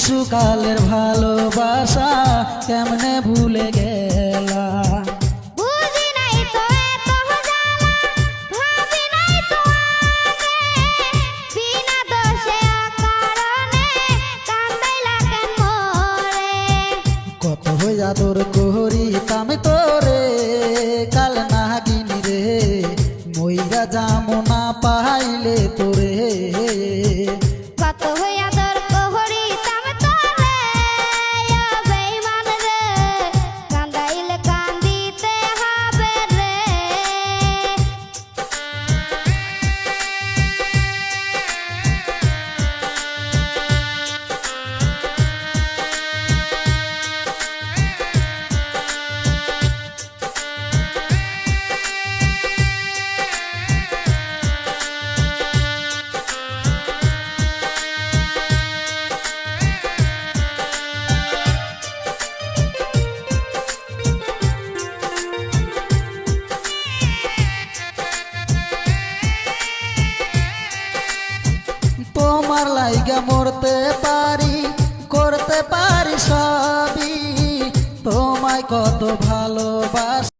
শিশুকালের ভালোবাসা কেমনে ভুলে গেলা। বুঝি নাই তো এত জ্বালা, ভাবি নাই তো আগে, বিনা দোষে অকারণে কান্দাইলা কেন মোরে। কত আদর করিতাম তোরে, কাল নাগিনী রে মইরা যামো না পাইলে তোরে। কত আদর করিতাম তোরে, ও বেঈমান রে, কান্দাইলে কান্দিতে হবে রে। তোমার লাইগা মরতে পারি, করতে পারি সবই, তোমায় কত ভালোবাসি